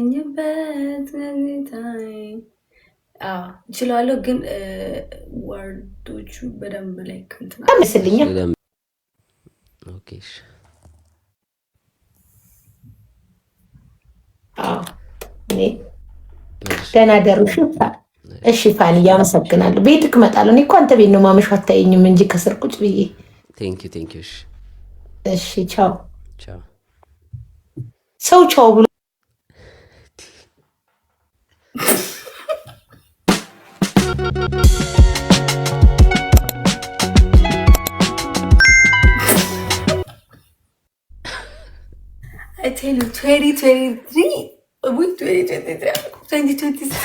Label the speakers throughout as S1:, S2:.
S1: ኝበት ነዚታይ እችላለሁ ግን ወርዶቹ በደንብ ላይ
S2: መስልኛ ደህና ደሩ። እሺ ፋን እያመሰግናለሁ። ቤትክ እመጣለሁ። እኔ እኮ አንተ ቤት ነው ማመሻ አታየኝም እንጂ ከስር ቁጭ ብዬ። እሺ ቻው። ሰው ቻው ብሎ
S1: I tell you 2023 with 2026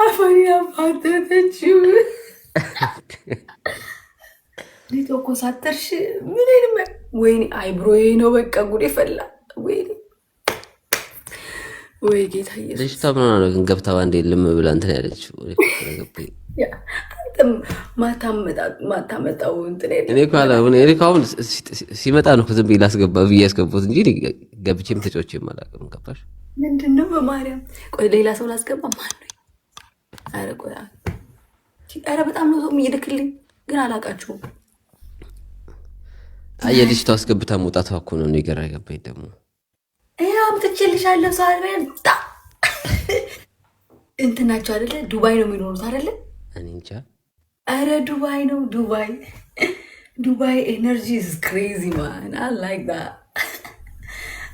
S1: አፋሪያፋተተችው ሊተኮሳተርሽ ምን አይልም። ወይኔ አይብሮዬ ነው በቃ ጉዴ ፈላ። ወይኔ ወይ ጌታ ኢየሱስ
S3: ልጅቷ ምን ሆነ ግን ገብታ ባንዴ ልም ብላ እንትን ያለችው
S1: ማታመጣው እንትን
S3: እኔ እኮ አሁን ሲመጣ ነው ዝም ብዬ ላስገባ ብዬ ያስገባሁት እንጂ ገብቼም ተጫውቼም አላውቅም። ገባሽ?
S1: ምንድን ነው በማርያም ቆይ ሌላ ሰው ላስገባ ማን ነው? ኧረ ቆይ ኧረ በጣም ነው ሰው የሚልክልኝ ግን አላውቃቸውም።
S3: የልጅቷ አስገብታ መውጣቷ እኮ ነው ነገር ገባኝ። ደግሞ
S1: አምጥቼልሻለሁ ሳረንጣ እንትን ናቸው አይደለ? ዱባይ ነው የሚኖሩት አይደለ?
S3: እኔ እንጃ።
S1: ኧረ ዱባይ ነው ዱባይ ኤነርጂ ኢዝ ክሬዚ ማን አይ ላይክ ዳት።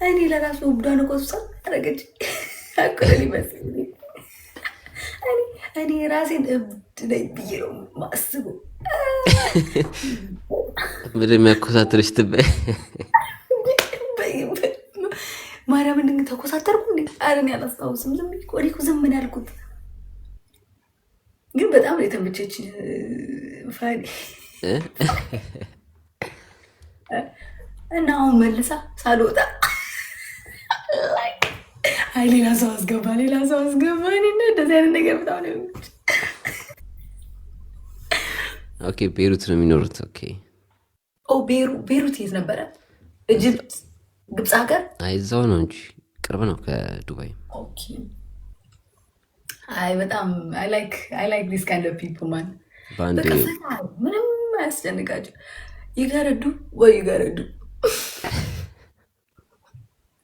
S1: እኔ ለራሱ እብዷ ነው ቆስጣ አረገች አቆለኝ መስል እኔ ራሴን እብድ ነኝ ብዬ ነው ማስበው።
S3: ምን የሚያኮሳትርሽ ትበይ
S1: ማርያም እንድን ተኮሳተርኩ እንዴ? ኧረ እኔ አላስታውስም። ዝም ብዬ እኮ ዝም ምን ያልኩት ግን በጣም ነው የተመቸች ፋኒ እና አሁን መልሳ ሳልወጣ አይ ሌላ ሰው አስገባ እኔ እንደዚህ አይነት ነገር በጣም ነው።
S3: ኦኬ ቤሩት ነው የሚኖሩት። ኦኬ
S1: ቤሩት የት ነበረ? ኢጅፕት ግብፅ ሀገር?
S3: አይ እዛው ነው እንጂ ቅርብ ነው ከዱባይ።
S1: ኦኬ አይ በጣም አይ ላይክ ዲስ ካይንድ ኦፍ ፒፕል ማን ምንም አያስጨንቃቸው። ይገረዱ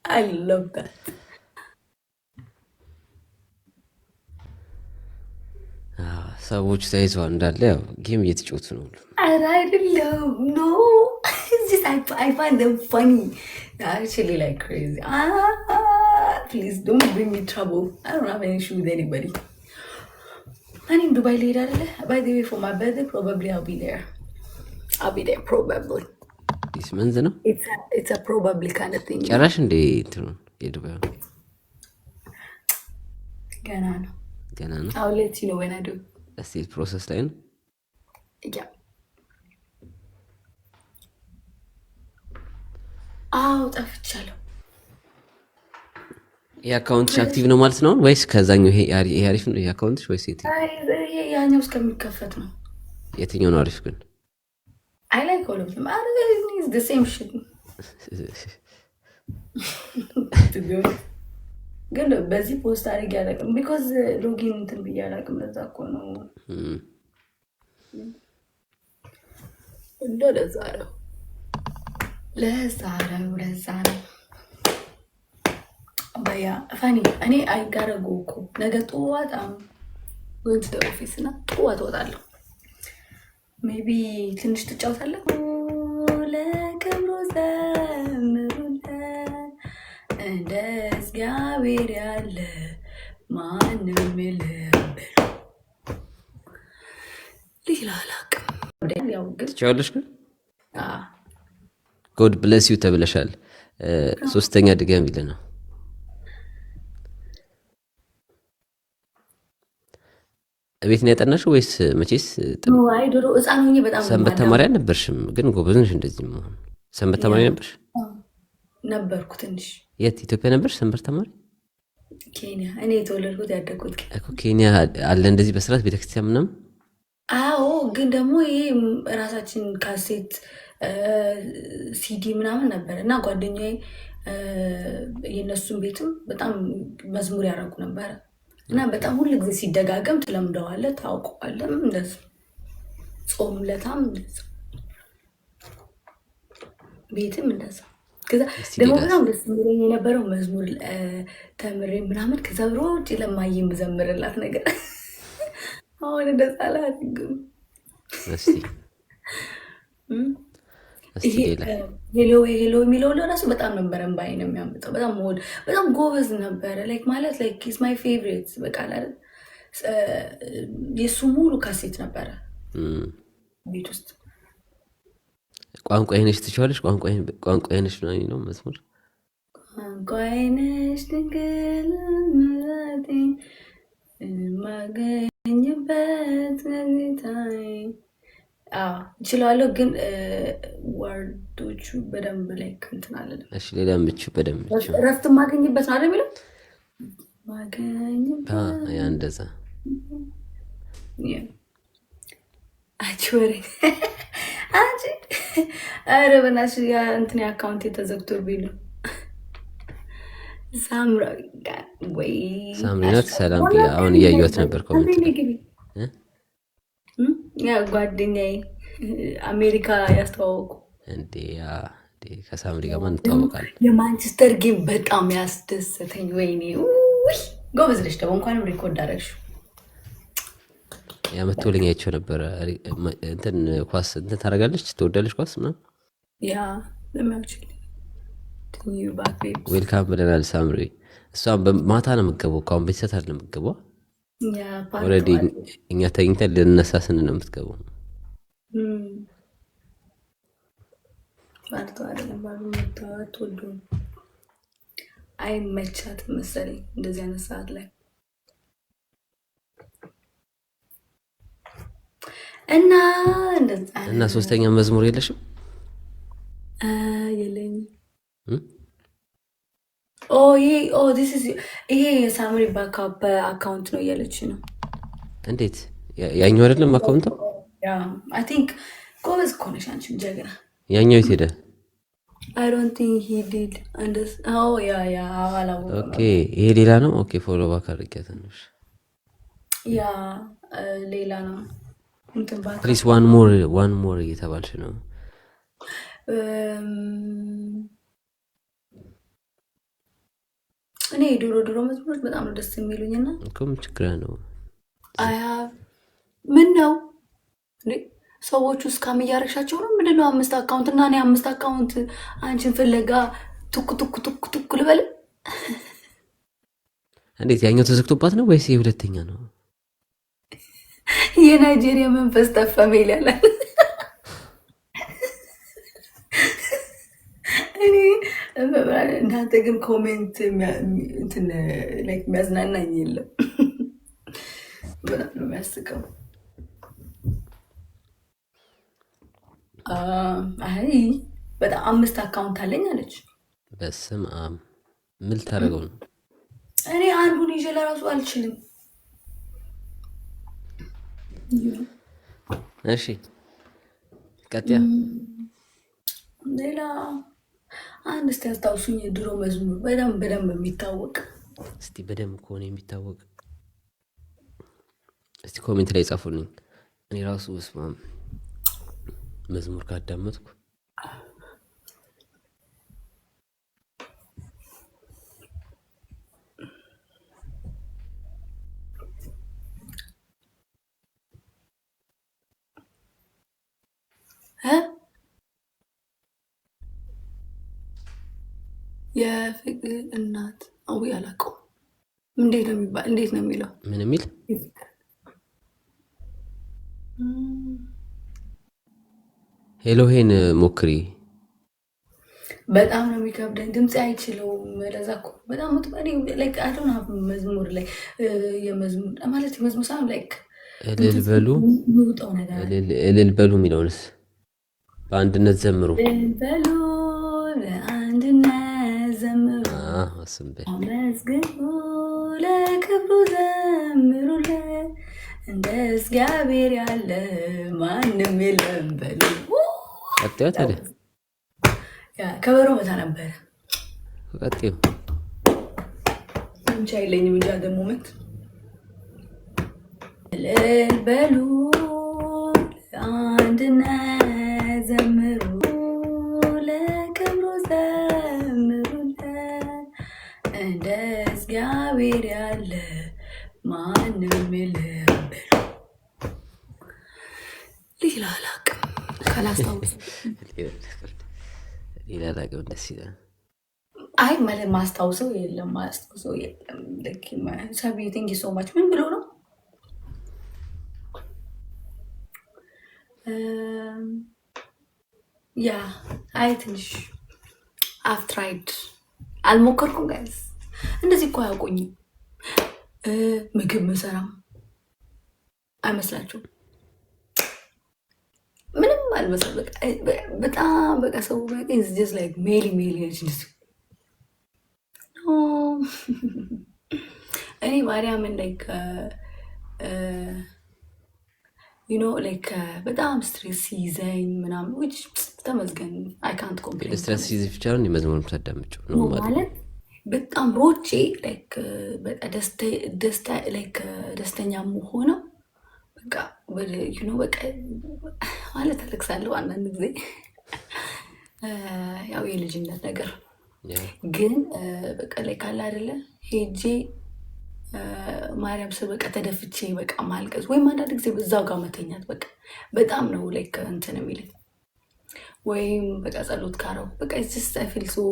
S1: አይ ሎቭ ዳት።
S3: ሰዎች ተይዘዋል እንዳለ ያው ጌም እየተጫወቱ ነው።
S1: ኧረ አይደለም ኖ I find them funny. Actually like crazy. Please don't bring me trouble. I don't have any issue with anybody. I'm in Dubai later. By the way, for my birthday, probably I'll be there. Probably.
S3: This month, no?
S1: It's a probably kind of thing.
S3: ጨራሽ እንደ እንትኑ የዱባይ
S1: ገና ነው። I'll let you know when I do.
S3: Still process ላይ ነው?
S1: Yeah. አዎ ጠፍቻለሁ።
S3: የአካውንትሽ አክቲቭ ነው ማለት ነው ወይስ ከዛኛው ይሄ አሪፍ ነው የአካውንትሽ ወይስ
S1: ይሄ ያኛው እስከሚከፈት ነው?
S3: የትኛው ነው አሪፍ ግን?
S1: I like all of them. It's the same shit. ግን በዚህ ፖስት አድርጌ አላውቅም because ሎጊን እንትን ብዬ አላውቅም። ለዛ እኮ ነው ለዛ ነው በያ ፋኒ እኔ አይጋረጉ እኮ ነገ ጠዋት ወንት ኦፊስ እና ጠዋት እወጣለሁ። ሜቢ ትንሽ ትጫወታለህ። ለክብሩ ዘምሩለት እንደ እግዚአብሔር ያለ ማንም የለም ሌላ አላውቅም። ያው ግን
S3: ትጫወታለሽ ግን ጎድ ብለስ ዩ ተብለሻል። ሶስተኛ ድጋሚ ይለ ነው ቤት ነው ያጠናሽው ወይስ መቼስ?
S1: አይ ድሮ ህፃን ሆኜ በጣም
S3: ሰንበት ተማሪ አልነበርሽም? ግን ጎበዝ ነሽ እንደዚህ መሆን። ሰንበት ተማሪ ነበርሽ?
S1: ነበርኩ ትንሽ።
S3: የት ኢትዮጵያ ነበርሽ ሰንበት ተማሪ?
S1: ኬንያ። እኔ የተወለድኩት ያደግኩት
S3: እኮ ኬንያ አለ እንደዚህ በስርዓት ቤተክርስቲያን ምናምን?
S1: አዎ፣ ግን ደግሞ ይሄ ራሳችን ካሴት ሲዲ ምናምን ነበር እና ጓደኛዬ የእነሱን ቤትም በጣም መዝሙር ያደረጉ ነበረ እና በጣም ሁሉ ጊዜ ሲደጋገም ትለምደዋለህ፣ ታውቀዋለህ። እንደዚህ ጾም ለታም ቤትም እንደዛ። ከዛ ደግሞ በጣም ደስ የሚለኝ የነበረው መዝሙር ተምሬ ምናምን ከዛ ብሮጭ ለማየ የምዘምርላት ነገር አሁን እንደዛ አላደርግም። ሄሎ ሄሎ የሚለው ለራሱ በጣም ነበረ እምባዬ ነው የሚያመጣው። በጣም ጎበዝ ነበረ። ላይክ ማለት ላይክ ኢዝ ማይ ፌቨሪት በቃ አይደል። የሱ ሙሉ ካሴት ነበረ ቤት ውስጥ።
S3: ቋንቋ አይነሽ ትችላለሽ? ቋንቋ አይነሽ ነው መዝሙር
S1: ቋንቋ አይነሽ ድንግል ምሕረቴ ማገኝበት ነዚታይ እችላለሁ ግን ወርዶቹ በደንብ ላይ እንትን አለለም።
S3: እሺ ሌላ ምቹ በደንብ
S1: እረፍት ማገኝበት ነው አይደል የሚለው ማገኝበት
S3: ያ እንደዛ
S1: አጭወሬ አንቺ ኧረ በእናትሽ ያ እንትን አካውንት የተዘግቶብኝ ነው። ሳምራዊ ወይ
S3: ሳምሪናት ሰላም ብያ አሁን እያየሁት ነበር ኮሜንት
S1: ያ ጓደኛዬ አሜሪካ ያስተዋወቁ
S3: እንዴ ከሳምሪ ጋር ማን እንተዋወቃለን።
S1: የማንቸስተር ጌም በጣም ያስደሰተኝ። ወይኔ ጎበዝ ነሽ ደግሞ እንኳንም ሪኮርድ አደረግሽው።
S3: ያመቶልኝ አይቼው ነበረ። እንትን ኳስ እንትን ታደርጋለች ትወዳለች ኳስ ምናምን
S1: ያ ለማውጭ
S3: ዌልካም ብለናል ሳምሪ። እሷም በማታ ነው የምትገባው ከአሁን ቤተሰት አለ የምትገባው ኦልሬዲ እኛ ተኝተን ልንነሳ ስንል ነው የምትገባው።
S1: አይመቻትም መሰለኝ እንደዚህ አይነት ሰዓት ላይ
S3: እና ሶስተኛ መዝሙር የለሽም?
S1: የለኝም። ይሄ ሳምሪ ባካፕ አካውንት ነው እያለች ነው።
S3: እንዴት ያኛው አይደለም አካውንቱ?
S1: አይ ቲንክ ጎበዝ እኮ ነሽ አንቺም ጀግና።
S3: ያኛው የት ሄደ?
S1: አይ ዶንት ቲንክ ሂ ዲድ
S3: ኦኬ ይሄ ሌላ ነው። ኦኬ ፎሎ ባክ አድርጊያት ነው።
S1: ያ ሌላ ነው።
S3: ፕሊዝ ዋን ሞር እየተባልሽ ነው።
S1: እኔ ድሮ መዝሙሮች በጣም ነው ደስ የሚሉኝና
S3: ምን ችግር ነው?
S1: ምን ነው ሰዎቹ እስካም እያረግሻቸው ነው? ምንድነው 5 አካውንት እና እኔ 5 አካውንት አንቺን ፍለጋ ቱክ ልበል?
S3: እንዴት ያኛው ተዘግቶባት ነው ወይስ የሁለተኛ ነው?
S1: የናይጄሪያ መንፈስ ተፈመል ያለ እኔ እናንተ ግን ኮሜንት እንትን ላይክ የሚያዝናናኝ የለም። በጣም ነው የሚያስቀው። አይ በጣም 5 አካውንት አለኝ አለች።
S3: በስመ አብ ምን ታደርገው ነው?
S1: እኔ አንዱን ይዤ ለራሱ አልችልም።
S3: እሺ ቀጥያ
S1: ሌላ አንድ እስቲ አስታውሱኝ። የድሮ መዝሙር በደንብ የሚታወቅ
S3: እስቲ በደንብ ከሆነ የሚታወቅ እስቲ ኮሜንት ላይ ጻፉልኝ። እኔ ራሱ ስማም መዝሙር ካዳመጥኩ
S1: የፍቅር እናት አላውቀውም። እንዴት ነው የሚለው?
S3: ምን የሚል ሄሎሄን ሞክሪ።
S1: በጣም ነው የሚከብደኝ፣ ድምፅ አይችለውም። ለዛ እኮ በጣም መዝሙር ላይ የመዝሙር ማለት የመዝሙር ሳይሆን ላይክ
S3: እልል በሉ የሚለውንስ በአንድነት ዘምሩ፣
S1: በሉ በአንድነት ዘምሩ፣ አመስግኑ፣ ለክብሩ ዘምሩለት፣ እንደ እግዚአብሔር ያለ ማንም የለም በሉ።
S3: ቀጥታ ታዲያ
S1: ከበሮ መታ ነበረ።
S3: ቀጥታ
S1: እንቻ የለኝም እንጂ አደ ሞመንት በሉ አንድነት ዘምሩ ለክብሩ ዘምሩለት እንደ እግዚአብሔር ያለ ማንም የለም በሉ። ሌላ አላውቅም ካላስታውስ
S3: ሌላ አላውቅም። ደስ ይላል።
S1: አይ ማለት ማስታውሰው የለም። ሰቢ ቴንክ ዩ ሶ ማች። ምን ብሎ ነው? ያ አይ ትንሽ አፍትራይድ አልሞከርኩም ጋይስ። እንደዚህ እኮ አያውቁኝም። ምግብ መሰራም አይመስላችሁም? ምንም አልመሰል። በጣም በቃ ሰው ጀስት ላይክ ሜሊ ነች እንደዚህ። እኔ ማርያምን ላይክ ላይክ በጣም ስትሬስ ሲይዘኝ ምናምን which ተመስገን I can't complain።
S3: ስትሬስ ሲይዝ ብቻ ነው መዝሙር የምታዳምጪው ነው ማለት
S1: በጣም ሮጬ ላይክ ደስተኛ መሆነው በቃ በቃ ማለት አለቅሳለሁ አንዳንድ ጊዜ ያው የልጅነት ነገር ግን በቃ ላይ ካለ አይደለ ሄጄ ማርያም ስር በቃ ተደፍቼ በቃ ማልቀስ ወይም አንዳንድ ጊዜ በዛው ጋር መተኛት በቃ በጣም ነው ላይክ እንትን የሚለኝ ወይም በቃ ጸሎት ካረው በቃ just I feel so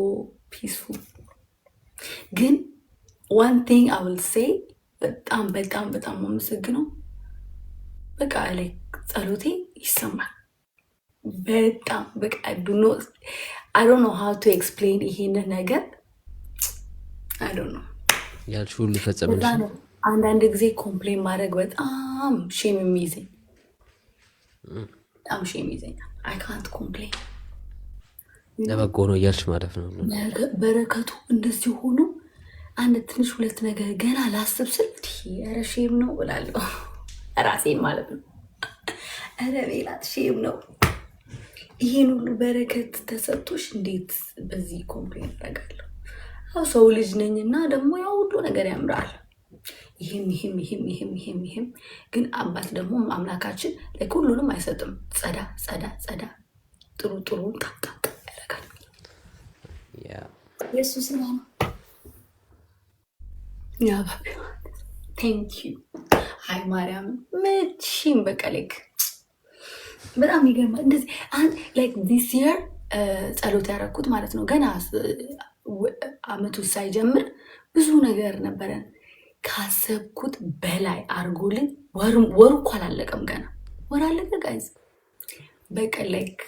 S1: peaceful። ግን one thing I will say በጣም የማመሰግነው በቃ ላይክ ጸሎቴ ይሰማል በጣም በቃ I don't know how to explain ይሄንን ነገር I don't know
S3: ያልሽ ሁሉ ፈጸምሽ።
S1: አንዳንድ ጊዜ ኮምፕሌን ማድረግ በጣም ሼም የሚይዘኝ I can't complain።
S3: ለበጎ ነው እያልሽ ማለት ነው።
S1: በረከቱ እንደዚህ ሆኖ አንድ ትንሽ ሁለት ነገር ገና ላስብ ስል ኧረ ሼም ነው እላለሁ ራሴን ማለት ነው። ኧረ ሌላት ሼም ነው ይሄን ሁሉ በረከት ተሰጥቶሽ እንዴት በዚህ ኮምፕሌን አደርጋለሁ? አው ሰው ልጅ ነኝና ደግሞ ያው ሁሉ ነገር ያምራል። ይሄም ግን አባት ደግሞ አምላካችን ለሁሉንም አይሰጥም። ጸዳ ጥሩ ታጣ ያደርጋል። ኢየሱስ ነው። ያ ባቢ ቴንክ ዩ ሃይ ማርያም መቼም በቃ ላይክ በጣም ይገርማል። እንደዚህ ላይክ ዲስ ይር ጸሎት ያደረኩት ማለት ነው። ገና አመቱ ሳይጀምር ብዙ ነገር ነበረን ካሰብኩት በላይ አርጎልኝ ወሩ እኮ አላለቀም። ገና ወር አለቀ ጋይዝ። በቃ ላይክ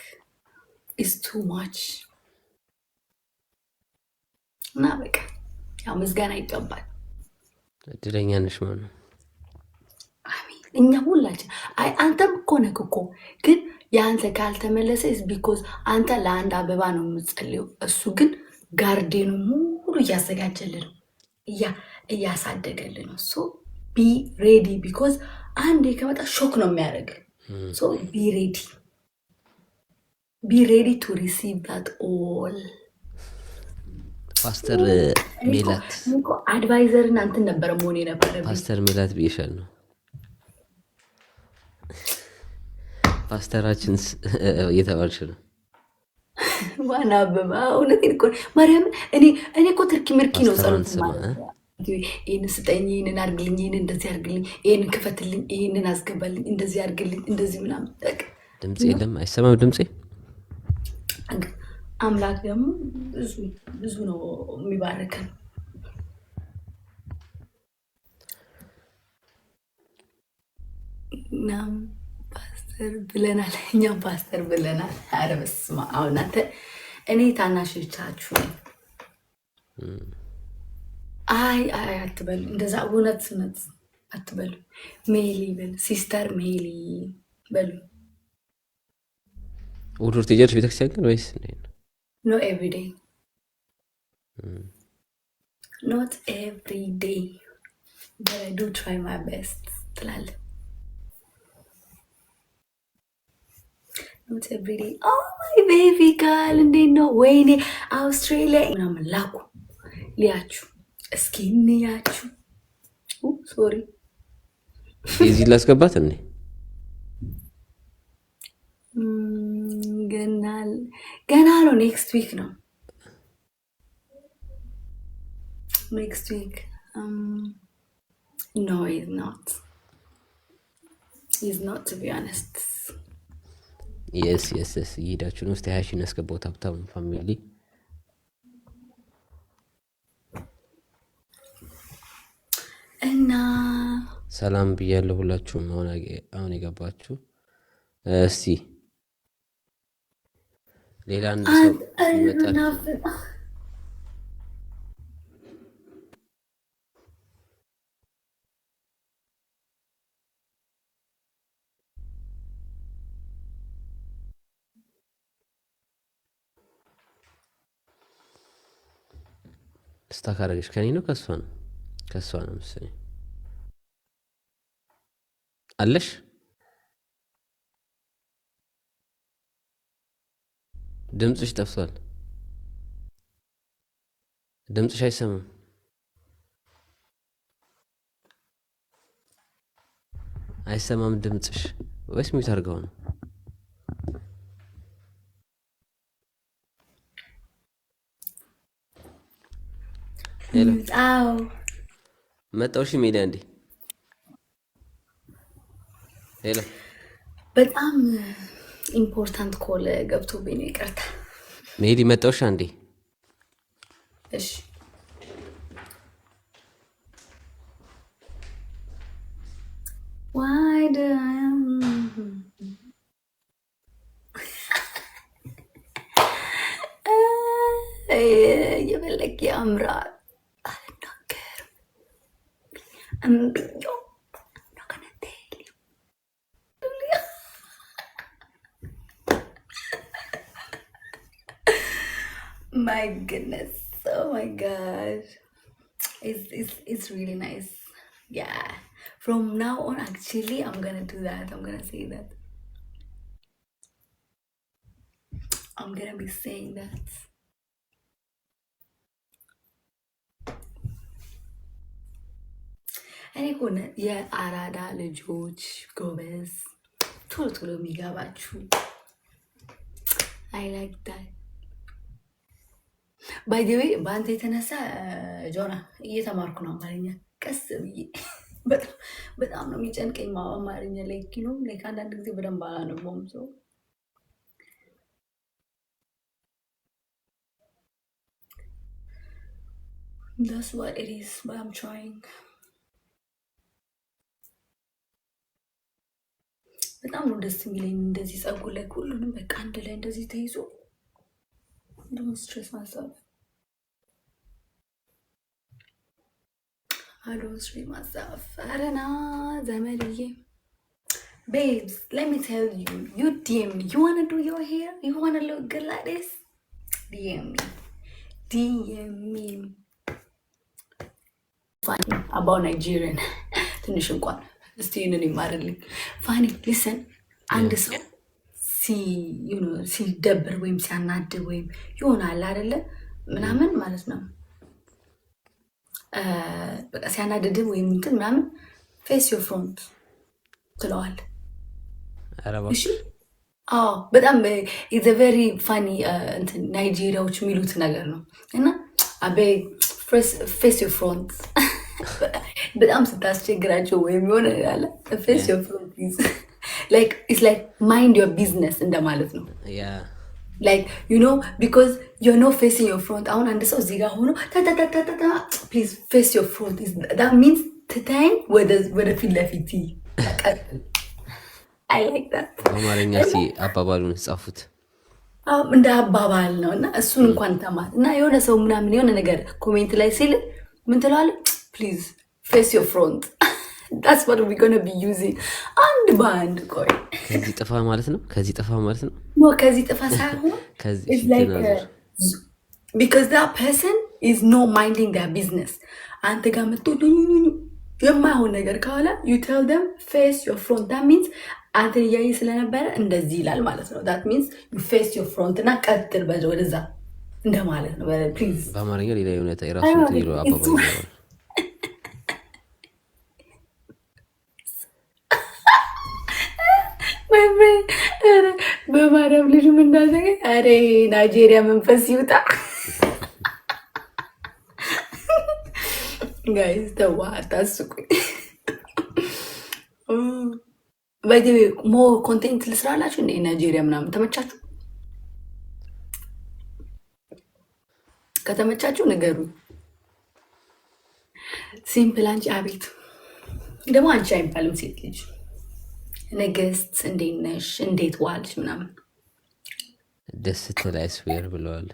S1: ኢስ ቱ ማች እና በቃ ያው ምስጋና ይገባል።
S3: እድለኛ ነሽ ማለት ነው።
S1: አሜን። እኛ ሁላችን አንተም እኮ ነህ እኮ ግን የአንተ ካልተመለሰ is because አንተ ለአንድ አበባ ነው የምትጸልየው፣ እሱ ግን ጋርዴኑ ሙሉ እያዘጋጀልን ነው እያሳደገልን ነው። ሶ ቢ ሬዲ because አንዴ ከመጣ ሾክ ነው የሚያደርግ። ሶ ቢ ሬዲ to receive that all።
S3: ፓስተር ሜላት
S1: አድቫይዘር እናንተን ነበረ መሆን የነበረ
S3: ፓስተር ሜላት ብዬሻል ነው ፓስተራችን እየተባልሽ ነው።
S1: ዋና አበባ እውነቴን እኮ ማርያም እኔ እኮ ትርኪ ምርኪ ነው ጸሎት ማለት ይህን ስጠኝ፣ ይህንን አርግልኝ፣ ይህንን እንደዚህ አርግልኝ፣ ይህንን ክፈትልኝ፣ ይህንን አስገባልኝ፣ እንደዚህ አርግልኝ፣ እንደዚህ ምናምን።
S3: ድምፅ የለም አይሰማም ድምፄ።
S1: አምላክ ደግሞ ብዙ ነው የሚባርከን። እናም ፓስተር ብለናል፣ እኛም ፓስተር ብለናል። ኧረ በስመ አብ እናንተ እኔ ታናሾቻችሁ አይ አትበሉ እንደዛ፣ እውነት አትበሉ። ሜሊ በሉ፣ ሲስተር ሜሊ በሉ።
S3: እሑድ ትሄጃለሽ ቤተክርስቲያን ግን ወይስ
S1: ኖ ኤቭሪ ዴይ? ኖት ኤቭሪ ዴይ but I do try my best ትላለህ። not every day. Oh my baby girl እንዴት ነው? ወይኔ አውስትራሊያ ምናምን ላኩ ሊያችሁ እስኪ እንያችሁ። ሶሪ
S3: እዚህ ላስገባት እንዴ?
S1: ገና ነው። ኔክስት ዊክ ነው። ኔክስት ዊክ no, he's not. He's not, to be honest.
S3: Yes. ይሄዳችሁ ነው። እስቲ 20 ሺህ ያስገባው ታብታብ ፋሚሊ።
S1: እና
S3: ሰላም ብያለሁ ሁላችሁም። አሁን የገባችሁ እስቲ ሌላ አንድ ሰው ይመጣል። ስታካረግሽ ከኔ ነው ከሷ ነው? ከሷ ነው መሰለኝ። አለሽ ድምፅሽ ጠፍቷል። ድምፅሽ አይሰማም። አይሰማም ድምፅሽ። ወይስ ሚውት አድርገው ነው? መጣው። እሺ ሜዳ እንዴ? ሄሎ።
S1: በጣም ኢምፖርታንት ኮል ገብቶብኝ ነው። ይቅርታ
S3: ሜዲ። መጣውሽ አንዴ?
S1: እሺ why do የበለቅ ያምራል። My goodness, oh my gosh, it's really nice. Yeah, from now on actually I'm gonna do that. I'm gonna say that. I'm gonna be saying that. እኔ ሆነ የአራዳ ልጆች ጎበዝ ቶሎ የሚገባችሁ አይ ላይክ ዳት። ባይ ዘ ዌይ በአንተ የተነሳ ጆና እየተማርኩ ነው አማርኛ ቀስ ብዬ። በጣም ነው የሚጨንቀኝ አማርኛ ላይ ነው። አንዳንድ ጊዜ በደንብ አላነበውም ሰው that's what it is, but I'm trying. በጣም ነው ደስ የሚለኝ እንደዚህ ጸጉር ላይ ሁሉንም በቃ አንድ ላይ እንደዚህ ተይዞ don't stress myself. I don't stress myself. I don't know, ዘመድዬ. Babes, let me tell you, you DM me. You want to do your hair? You want to look good like this? DM me. Funny about Nigerian. ትንሽ እንኳን እስቲ ይህንን ይማርልኝ። ፋኒ ሊሰን አንድ ሰው ሲደብር ወይም ሲያናድር ወይም ይሆናል አይደለ ምናምን ማለት ነው በቃ ሲያናድድ ወይም እንትን ምናምን ፌስ ዮር ፍሮንት ትለዋል። እሺ በጣም ኢዝ አ ቬሪ ፋኒ እንትን ናይጄሪያዎች የሚሉት ነገር ነው እና አቤ ፌስ ዮር ፍሮንት በጣም ስታስቸግራቸው ወይም የሆነ ያለ ፌስ ዮር ፍሮንት like it's like mind your business እንደማለት ነው። like you know because you're not facing your front. አሁን አንድ ሰው እዚህ ጋር ሆኖ ታታታታታ please face your front that means ትታይም ወደ ፊት ለፊት I like that
S3: አማርኛ አባባሉን ጻፉት
S1: እንደ አባባል ነው እና እሱን እንኳን ተማር እና የሆነ ሰው ምናምን የሆነ ነገር ኮሜንት ላይ ሲል ምን ትላለህ? please face your front. That's what we're going to be using. አንድ ባንድ ቆይ
S3: ከዚህ ጥፋ ማለት ነው።
S1: no ከዚህ ጥፋ ሳይሆን it's like because that person is not minding their business. አንተ ጋር መጥቶ የማይሆን ነገር ካለ you tell them face your front. That means አንተን እያየ ስለነበረ እንደዚህ ይላል ማለት ነው። ዳት ሚንስ ዩ ፌስ ዮር ፍሮንት እና ቀጥል ወደዛ እንደማለት ነው። ፕሊዝ
S3: በአማርኛ ሌላ የሆነ የራሱ ትይሮ አባባል ይኖራል።
S1: በማርያም ልጁ ምን እንዳዘገ አሬ ናይጄሪያ መንፈስ ይውጣ። ጋይዝ ተዋ አታስቁኝ። በዚህ ሞ ኮንቴንት ልስራላችሁ እንደ ናይጄሪያ ምናምን ተመቻችሁ? ከተመቻችሁ ንገሩ። ሲምፕል አንቺ አቤት ደግሞ አንቺ አይባልም ሴት ልጅ ንግስት እንዴት ነሽ እንዴት ዋልሽ ምናምን
S3: ደስ ትል አይስዌር ብለዋል።